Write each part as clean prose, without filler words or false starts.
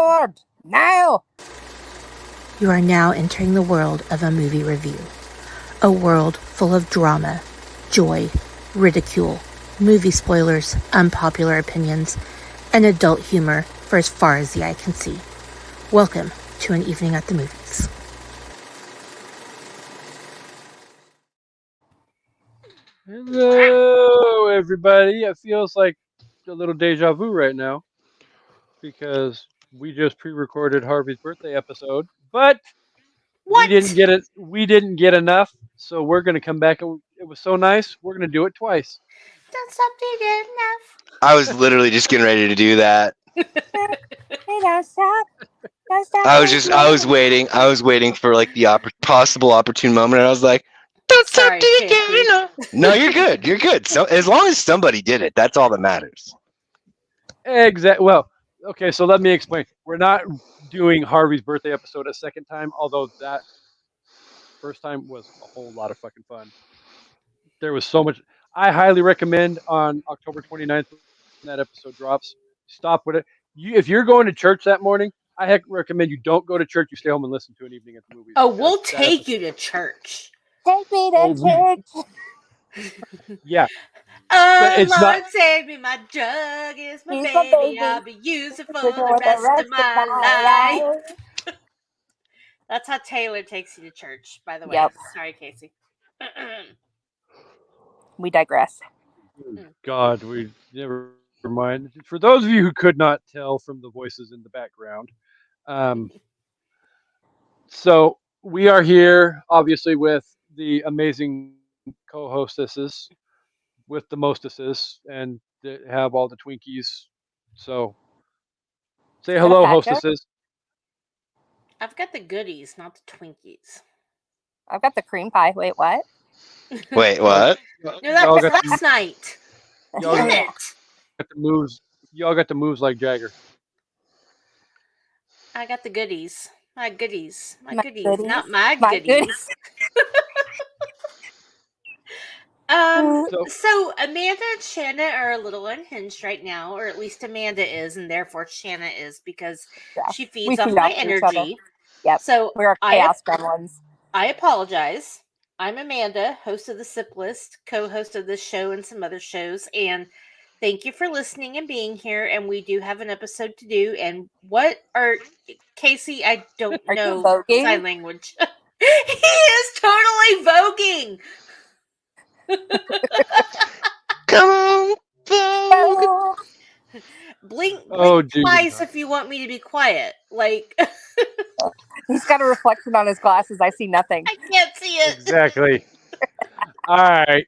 Record! Now! You are now entering the world of a movie review. A world full of drama, joy, ridicule, movie spoilers, unpopular opinions, and adult humor for as far as the eye can see. Welcome to an evening at the movies. Hello, everybody. It feels like a little deja vu right now because we just pre-recorded Harvey's birthday episode, but we didn't get it. We didn't get enough, so we're gonna come back. It was so nice. We're gonna do it twice. Don't stop till you get enough. I was literally just getting ready to do that. Hey, don't stop. Don't stop. I was waiting for like the possible opportune moment, and I was like, "Don't stop till you get enough." No, you're good. You're good. So as long as somebody did it, that's all that matters. Exactly. Well, okay. So let me explain. We're not doing Harvey's birthday episode a second time, although that first time was a whole lot of fucking fun. There was so much. I highly recommend on October 29th when that episode drops. Stop with it. If you're going to church that morning, I recommend you don't go to church. You stay home and listen to an evening at the movies. Oh, we'll take you to church. Take me to church. Yeah. Oh, It's Lord, not- save me, my drug is my He's baby. my baby. I'll be using for the rest of my life. That's how Taylor takes you to church, by the way. Yep. Sorry, Kasey. We digress. God, we never mind. For those of you who could not tell from the voices in the background, so we are here, obviously, with the amazing co-hostesses, with the mostesses, and that have all the Twinkies. So say that hello, a fat joke? hostesses. I've got the goodies, not the Twinkies. I've got the cream pie. Wait, what? Wait, what? No, Y'all that's got last night. Y'all Damn got- it. the moves. Y'all got the moves like Jagger. I got the goodies. My goodies. My My goodies. goodies? Not my My goodies. So So Amanda and Shana are a little unhinged right now, or at least Amanda is, and therefore Shana is because Yeah. she We feeds off feed my off each other. energy. Yep. So We're chaos gremlins. I apologize. I'm Amanda, host of the Sip List, co-host of this show and some other shows, and thank you for listening and being here. And we do have an episode to do. And what are Kasey? I don't Are you know voguing? sign language. He is totally voguing. Come on, Vogue. Blink Oh, Jesus. twice if you want me to be quiet. Like He's got a reflection on his glasses. I see nothing. I can't see it. Exactly. All right.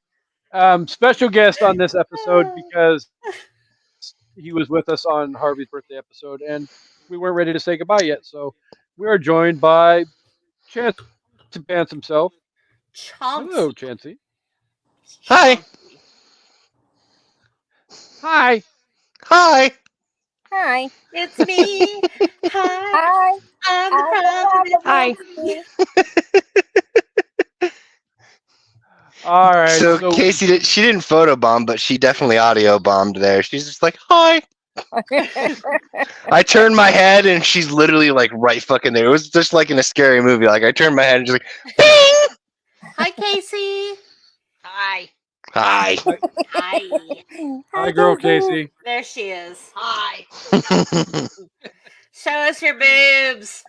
Special guest on this episode because he was with us on Harvey's birthday episode, and we weren't ready to say goodbye yet. So we are joined by Chancy Pants himself. Hello, Chancy. Chancy. Hi. Hi. Hi. Hi. It's me. Hi. Hi. I'm the Hi. All right. So Kasey she didn't photobomb, but she definitely audio bombed there. She's just like, "Hi." I turned my head and she's literally like right fucking there. It was just like in a scary movie. Like I turned my head and she's like, "Bing!" Hi, Kasey. Hi. Hi. Hi. Hi, girl, Kasey. There she is. Hi. Show us your boobs.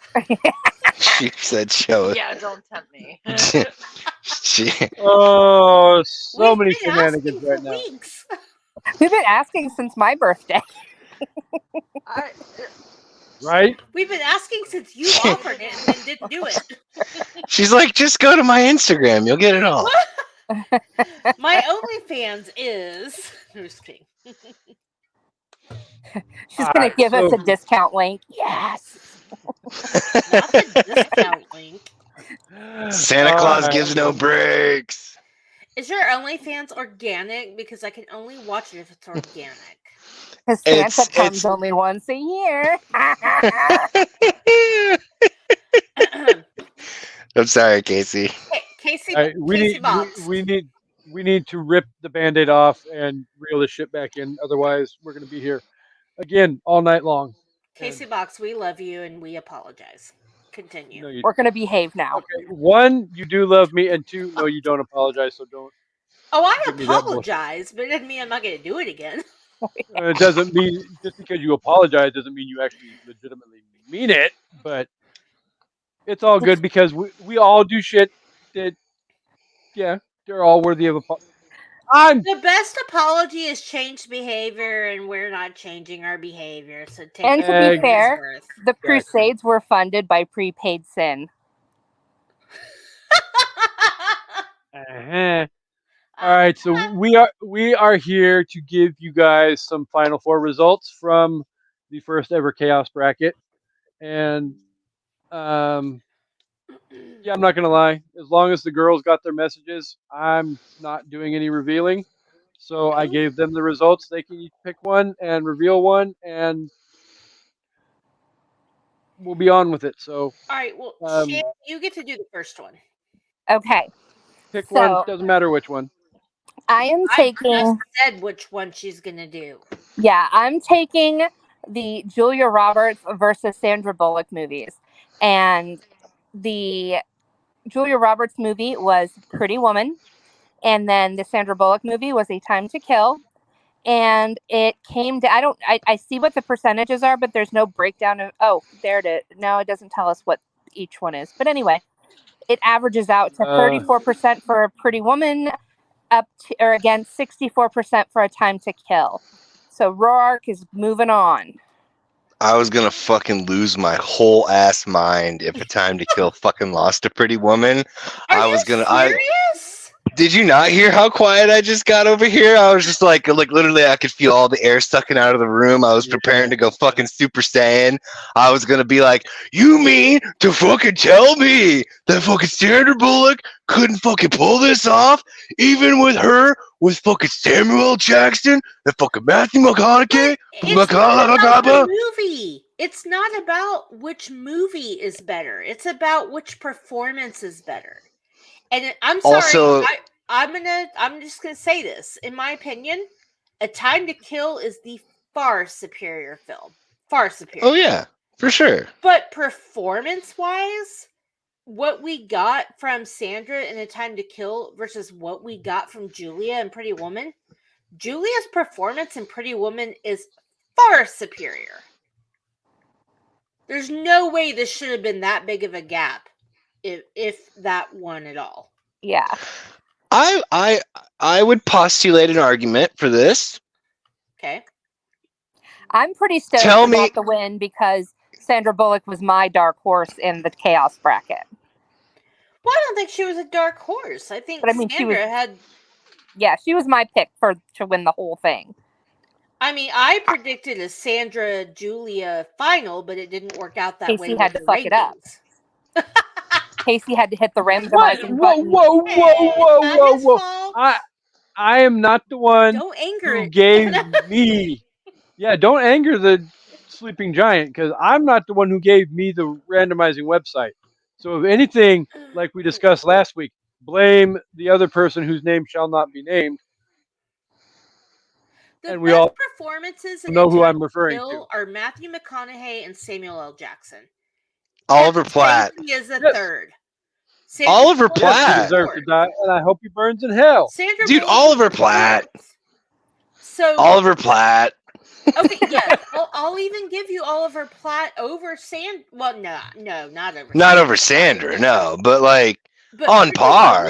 She said, "Show it." Yeah, don't tempt me. She, Oh, so We've many been shenanigans asking right for now. weeks. We've been asking since my birthday. Right? We've been asking since you offered it and then didn't do it. she's like, "Just go to my Instagram. You'll get it all." My OnlyFans is. No, just kidding. She's going to give us so- a discount link. Yes. Not the discount link. Santa All Claus right. gives no breaks. Is your OnlyFans organic? Because I can only watch it if it's organic. Because Santa It's- comes it's- only once a year. I'm sorry, Kasey. Casey, All right, we need to rip the Band-Aid off and reel this shit back in. Otherwise, we're going to be here again all night long. Kasey Box, we love you and we apologize. Continue. No, you. We're going to behave now. Okay, 1, you do love me, and 2, no, you don't apologize. So don't. Oh, I Give me that bullshit. apologize, but it doesn't mean I'm not going to do it again. It doesn't mean just because you apologize doesn't mean you actually legitimately mean it. But it's all good because we all do shit that, yeah, they're all worthy of apology. The best apology is changed behavior, and we're not changing our behavior. So take And it to be for fair, what it's worth. the Crusades were funded by prepaid sin. Uh-huh. All right, so we are here to give you guys some Final Four results from the first ever Chaos bracket, and yeah, I'm not gonna lie. As long as the girls got their messages, I'm not doing any revealing. So I gave them the results. They can each pick one and reveal one, and we'll be on with it. So, all right, well, Shan, you get to do the first one. Okay. Pick so, one. Doesn't matter which one. I am taking. I just said which one she's gonna do. Yeah, I'm taking the Julia Roberts versus Sandra Bullock movies, and the Julia Roberts movie was Pretty Woman, and then the Sandra Bullock movie was A Time to Kill. And it came to, I see what the percentages are, but there's no breakdown of, oh, there it is. No, it doesn't tell us what each one is. But anyway, it averages out to 34% for a Pretty Woman, up to, or again, 64% for A Time to Kill. So Roark is moving on. I was gonna fucking lose my whole ass mind if A Time to Kill fucking lost to Pretty Woman. Are you serious? Did you not hear how quiet I just got over here? I was just like literally I could feel all the air sucking out of the room. I was preparing to go fucking Super Saiyan. I was gonna be like, you mean to fucking tell me that fucking Sandra Bullock couldn't fucking pull this off? Even with her, with fucking Samuel L. Jackson, and fucking Matthew McConaughey? It's not about the movie. It's not about which movie is better. It's about which performance is better. And I'm sorry, also, I'm just gonna say this. In my opinion, A Time to Kill is the far superior film. Far superior. Oh yeah, for sure. But performance-wise, what we got from Sandra in A Time to Kill versus what we got from Julia in Pretty Woman, Julia's performance in Pretty Woman is far superior. There's no way this should have been that big of a gap. If that one at all. Yeah. I would postulate an argument for this. Okay. I'm pretty stoked about the win because Sandra Bullock was my dark horse in the Chaos bracket. Well, I don't think she was a dark horse. I think Sandra had. Yeah, she was my pick to win the whole thing. I mean, I predicted a Sandra Julia final, but it didn't work out that way. Kasey had to fuck it up. Kasey had to hit the randomizing button. Whoa! I am not the one who gave me. Yeah, don't anger the sleeping giant because I'm not the one who gave me the randomizing website. So if anything, like we discussed last week, blame the other person whose name shall not be named. The best performances in know who I'm referring to are Matthew McConaughey and Samuel L. Jackson. Oliver Platt is a third. Oliver Platt deserves to die, and I hope he burns in hell. Dude, Oliver Platt. So Oliver Platt. Okay, yeah, I'll even give you Oliver Platt over Sandra. Well, no, not over. Not over Sandra, no, but on par.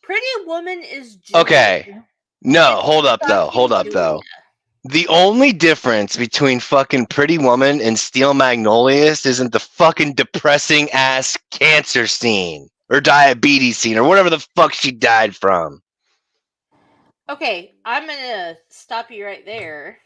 Pretty Woman is Julia. Okay. No, hold up though. The only difference between fucking Pretty Woman and Steel Magnolias isn't the fucking depressing ass cancer scene or diabetes scene or whatever the fuck she died from. Okay, I'm gonna stop you right there.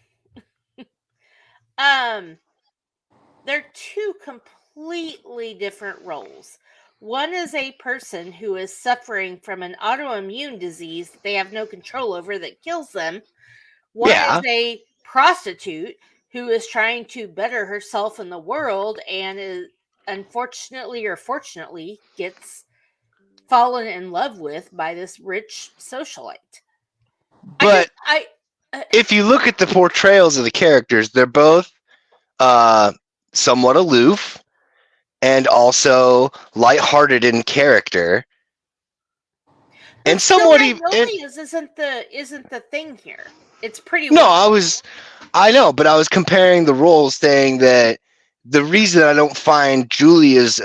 They're two completely different roles. One is a person who is suffering from an autoimmune disease that they have no control over that kills them. One is a prostitute who is trying to better herself in the world and is unfortunately or fortunately gets fallen in love with by this rich socialite. But if you look at the portrayals of the characters, they're both somewhat aloof, and also lighthearted in character. But And Still somewhat Magnolias isn't the thing here. It's Pretty no, Woman. I know, but I was comparing the roles, saying that the reason I don't find Julia's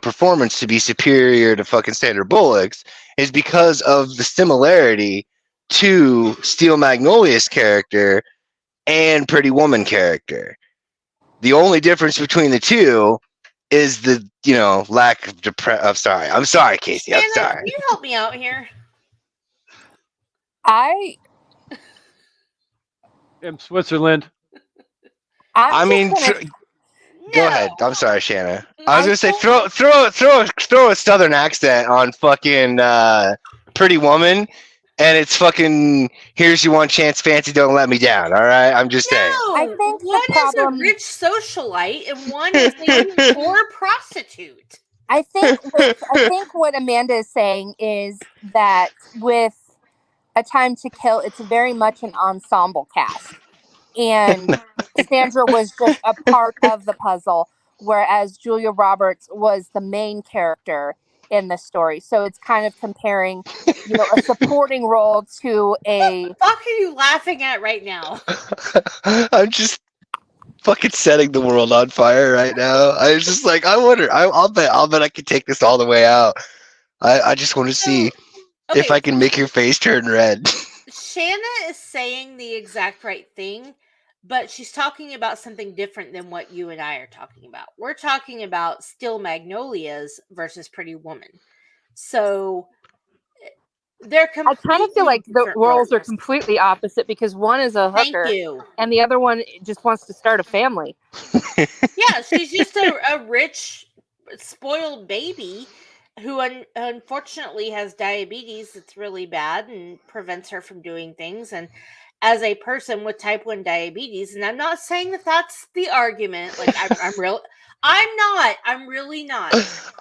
performance to be superior to fucking Sandra Bullock's is because of the similarity to Steel Magnolia's character and Pretty Woman character. The only difference between the two is the lack of I'm sorry, Kasey. I'm Shana, sorry. can you help me out here? In Switzerland. I mean, go ahead. I'm sorry, Shana. I was gonna say throw a southern accent on fucking Pretty Woman, and it's fucking here's your one chance, fancy, don't let me down. All right, I'm just saying. I think one the problem is a rich socialite and one is a poor prostitute. I think what Amanda is saying is that with A Time to Kill, it's very much an ensemble cast. And Sandra was just a part of the puzzle, whereas Julia Roberts was the main character in the story. So it's kind of comparing, a supporting role to a. What the fuck are you laughing at right now? I'm just fucking setting the world on fire right now. I was just like, I wonder. I'll bet I can take this all the way out. I just want to see if I can make your face turn red. Shana is saying the exact right thing, but she's talking about something different than what you and I are talking about. We're talking about Still Magnolias versus Pretty Woman. So they're completely I kind of feel like the different roles are roles. completely opposite because one is a hooker Thank you. and the other one just wants to start a family. Yeah, she's just a rich, spoiled baby who unfortunately has diabetes that's really bad and prevents her from doing things. And as a person with type 1 diabetes, and I'm not saying that that's the argument, like I'm really not.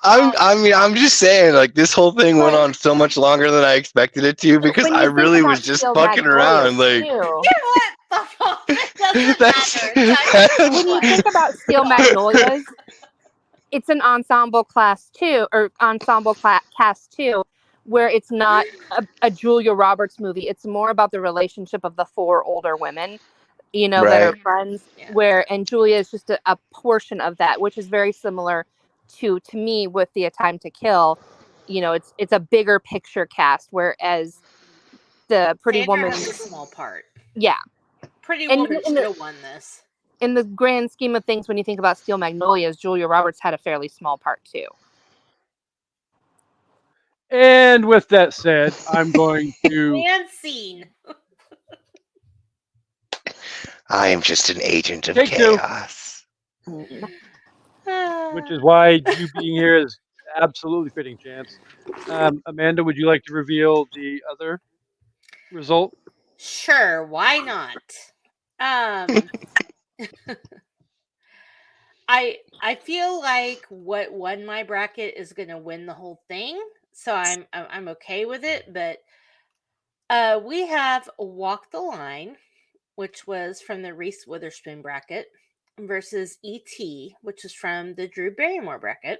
I'm just saying, like, this whole thing went on so much longer than I expected it to because When I you think really about was just Steel fucking around. Magnolias, Like, too, You know what? Fuck off. It doesn't That's- matter. when you think about Steel Magnolias, it's an ensemble cast too, where it's not a Julia Roberts movie. It's more about the relationship of the four older women, that are Right. friends. Yeah. And Julia is just a portion of that, which is very similar to me with the A Time to Kill. It's a bigger picture cast, whereas the Pretty Sandra Woman, has a small part. yeah, Pretty and Woman should have won this. in the grand scheme of things, when you think about Steel Magnolias, Julia Roberts had a fairly small part too. And with that said, I'm going to. And scene. I am just an agent of Take two. chaos. Which is why you being here is absolutely fitting, Chance. Amanda, would you like to reveal the other result? Sure, why not? I feel like what won my bracket is going to win the whole thing, so I'm okay with it. But we have Walk the Line, which was from the Reese Witherspoon bracket, versus E.T., which is from the Drew Barrymore bracket.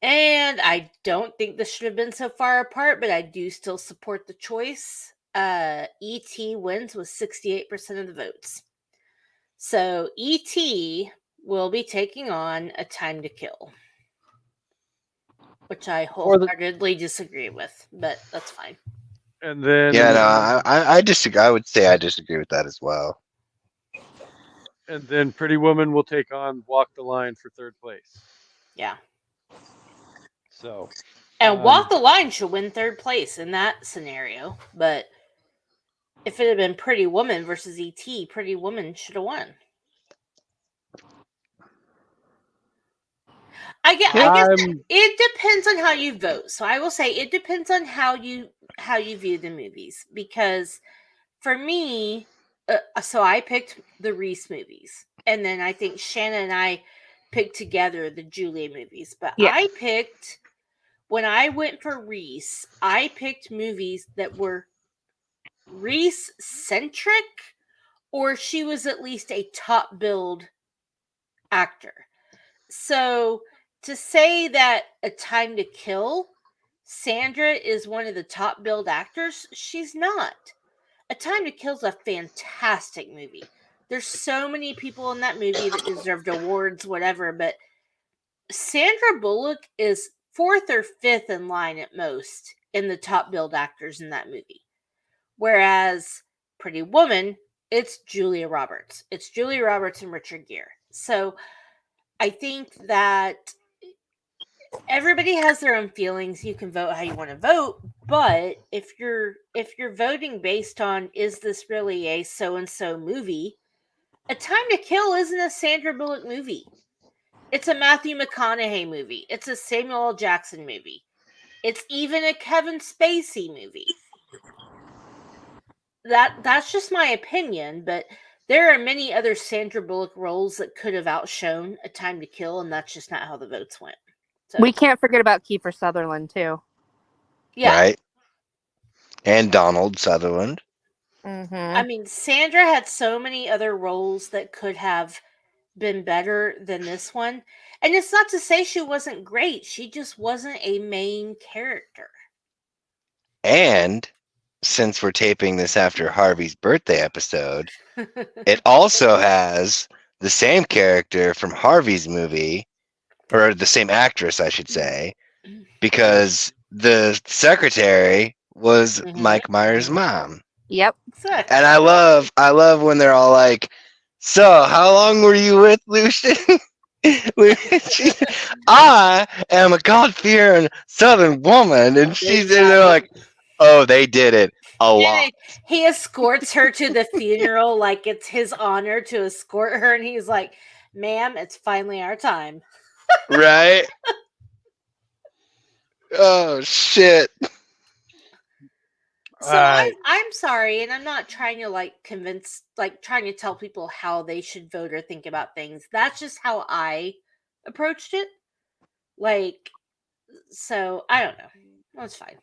And I don't think this should have been so far apart, but I do still support the choice. E.T. wins with 68% of the votes. So E.T. will be taking on A Time to Kill, which I wholeheartedly disagree with, but that's fine. And then, Yeah, no, I disagree. I would say I disagree with that as well. And then Pretty Woman will take on Walk the Line for third place. Yeah. So. And Walk the Line should win third place in that scenario, but if it had been Pretty Woman versus E.T., Pretty Woman should have won. I guess it depends on how you vote. So I will say it depends on how you view the movies, because for me, so I picked the Reese movies, and then I think Shanna and I picked together the Julia movies. But yeah. When I went for Reese, I picked movies that were Reese-centric, or she was at least a top billed actor. So to say that A Time to Kill, Sandra is one of the top billed actors, she's not. A Time to Kill is a fantastic movie. There's so many people in that movie that deserved awards, whatever, but Sandra Bullock is fourth or fifth in line at most in the top billed actors in that movie. Whereas Pretty Woman, it's Julia Roberts. It's Julia Roberts and Richard Gere. So I think that everybody has their own feelings. You can vote how you want to vote, but if you're voting based on is this really a so and so movie, A Time to Kill isn't a Sandra Bullock movie. It's a Matthew McConaughey movie. It's a Samuel L. Jackson movie. It's even a Kevin Spacey movie. That's just my opinion, but there are many other Sandra Bullock roles that could have outshone A Time to Kill, and that's just not how the votes went. So We can't forget about Kiefer Sutherland too. yeah, Right. And Donald Sutherland. Mm-hmm. I mean, Sandra had so many other roles that could have been better than this one. And it's not to say she wasn't great. She just wasn't a main character. And since we're taping this after Harvey's birthday episode, it also has the same character from Harvey's movie, or the same actress, I should say, because the secretary was Mike Myers' mom. Yep. Exactly. And I love when they're all like, "So, how long were you with Lucian?" I am a God-fearing Southern woman, and they're like, "Oh, they did it a lot." And he escorts her to the funeral like it's his honor to escort her, and he's like, "Ma'am, it's finally our time." Right? Oh shit. So I'm sorry, and I'm not trying to trying to tell people how they should vote or think about things. That's just how I approached it. So I don't know. That's fine.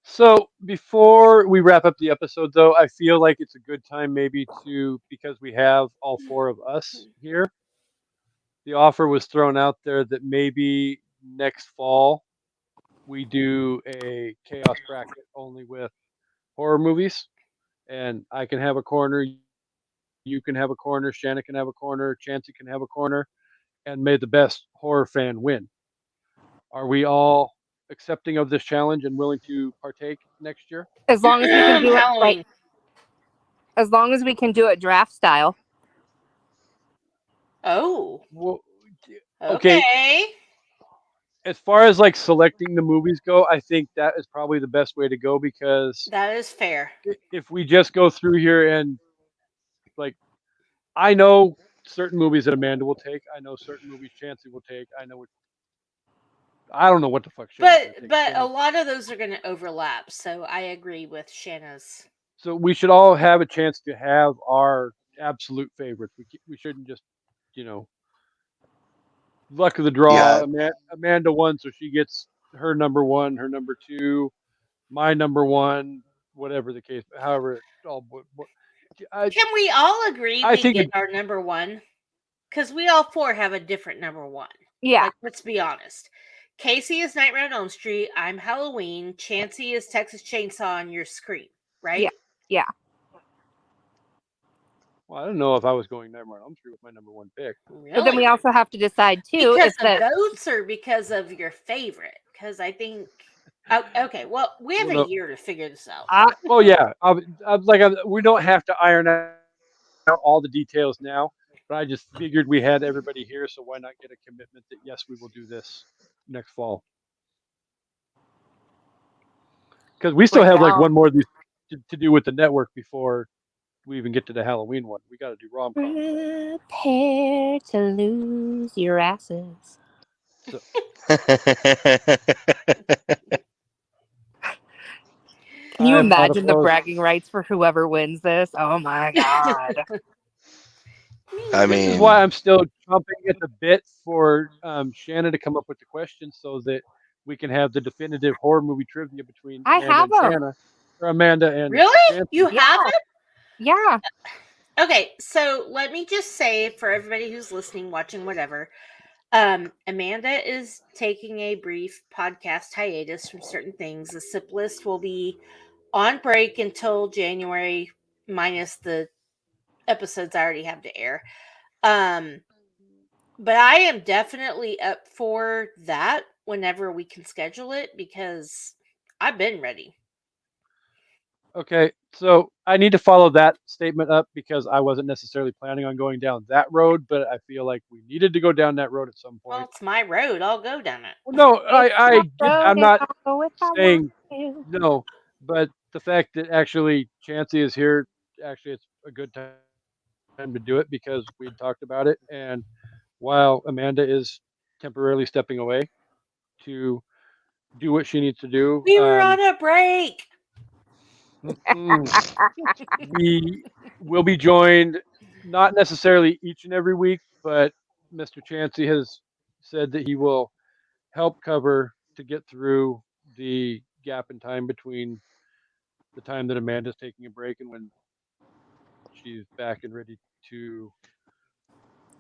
So before we wrap up the episode, though, I feel like it's a good time maybe to, because we have all four of us here, the offer was thrown out there that maybe next fall we do a chaos bracket only with horror movies, and I can have a corner, you can have a corner, Shana can have a corner, Chancy can have a corner, and may the best horror fan win. Are we all accepting of this challenge and willing to partake next year? As long as we can do it Halloween. as long as we can do it draft style. Oh. Well, Okay. as far as like selecting the movies go, I think that is probably the best way to go, because That is fair. if we just go through here and like, I know certain movies that Amanda will take, I know certain movies Chancey will take, I don't know what the fuck Shannon's gonna take. But a lot of those are going to overlap, so I agree with Shanna's. So we should all have a chance to have our absolute favorites. We shouldn't just, you know, luck of the draw. Yeah. Amanda won, so she gets her number one, her number two, my number one, whatever the case. However, Can we all agree I we think get our number one? Because we all four have a different number one. Yeah. Let's be honest. Kasey is Nightmare on Elm Street. I'm Halloween. Chancy is Texas Chainsaw, and you're Scream, right? Yeah. Well, I don't know if I was going Nightmare on Elm Street with my number one pick. Really? But then we also have to decide too because if of votes or because of your favorite. Because I think. Okay, well, we have a year to figure this out. We don't have to iron out all the details now, but I just figured we had everybody here, so why not get a commitment that yes, we will do this next fall? Because we still have like one more of these to do with the network before we even get to the Halloween one. We got to do rom-com. Prepare to lose your asses. So, can you imagine the bragging rights for whoever wins this? Oh my god. I mean, this is why I'm still chomping at the bit for Shanna to come up with the questions so that we can have the definitive horror movie trivia between I have them. Shanna, or Amanda and really? Chancy. You have it? Yeah. Okay, so let me just say for everybody who's listening, watching, whatever, Amanda is taking a brief podcast hiatus from certain things. The SIP list will be on break until January, minus the episodes I already have to air. But I am definitely up for that whenever we can schedule it because I've been ready. Okay, so I need to follow that statement up because I wasn't necessarily planning on going down that road, but I feel like we needed to go down that road at some Well, point. it's my road. I'll go down it. Well, no, It's I my get. road I'm and not I'll go if I want saying to. no, but the fact that actually Chancy is here, actually, it's a good time to do it because we talked about it. And while Amanda is temporarily stepping away to do what she needs to do, We were on a break. mm, we will be joined not necessarily each and every week, but Mr. Chancy has said that he will help cover to get through the gap in time between the time that Amanda's taking a break and when she's back and ready to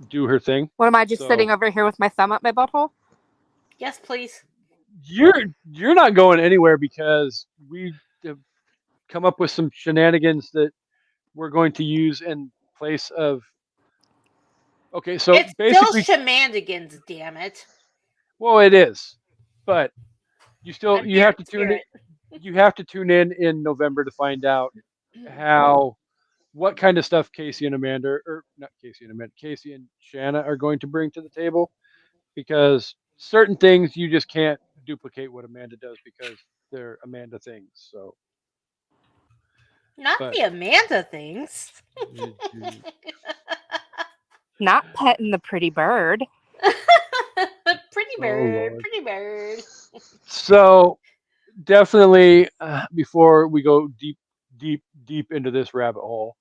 do her thing. What am I just So sitting over here with my thumb up my butthole? Yes, please. you're not going anywhere because we have come up with some shenanigans that we're going to use in place of. Okay, so It's still basically, shenanigans, damn it. well, it is, but I'm you here have to to tune hear in. it. You have to tune in November to find out how what kind of stuff Kasey and Amanda, or not Kasey and Amanda, Kasey and Shana are going to bring to the table because certain things you just can't duplicate what Amanda does because they're Amanda things. So, Not but the Amanda things. Not petting the pretty bird. Pretty oh bird, Lord. pretty bird. So definitely before we go deep into this rabbit hole,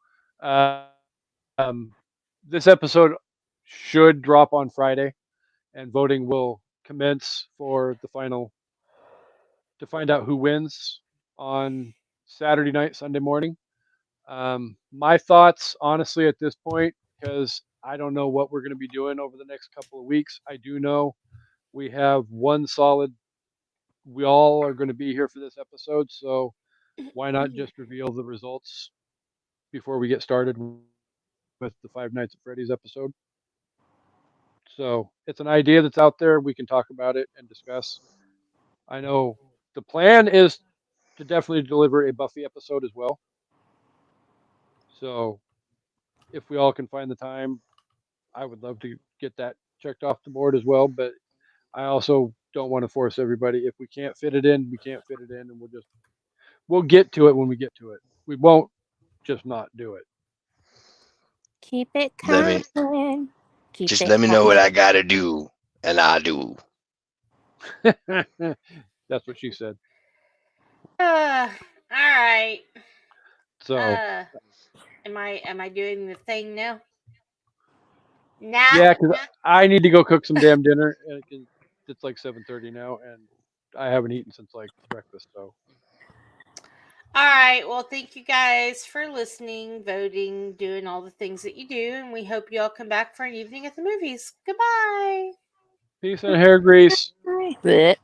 this episode should drop on Friday, and voting will commence for the final to find out who wins on Saturday night, Sunday morning. My thoughts, honestly, at this point, because I don't know what we're going to be doing over the next couple of weeks. I do know we have one solid. We all are going to be here for this episode, so why not just reveal the results before we get started with the Five Nights at Freddy's episode? So it's an idea that's out there. We can talk about it and discuss. I know the plan is to definitely deliver a Buffy episode as well. So if we all can find the time, I would love to get that checked off the board as well. But I also don't want to force everybody. If we can't fit it in, we can't fit it in, and we'll get to it when we get to it. We won't just not do Keep it Let me coming. Keep just it let me know what coming. I gotta do, and I do. it. That's what she said. All right. So Uh, am I doing the thing now? Nah. yeah, because I need to go cook some damn dinner, and it's like 7:30 now, and I haven't eaten since like breakfast. So All right. Well, thank you guys for listening, voting, doing all the things that you do, and we hope you all come back for an evening at the movies. Goodbye. peace and hair grease. Blech.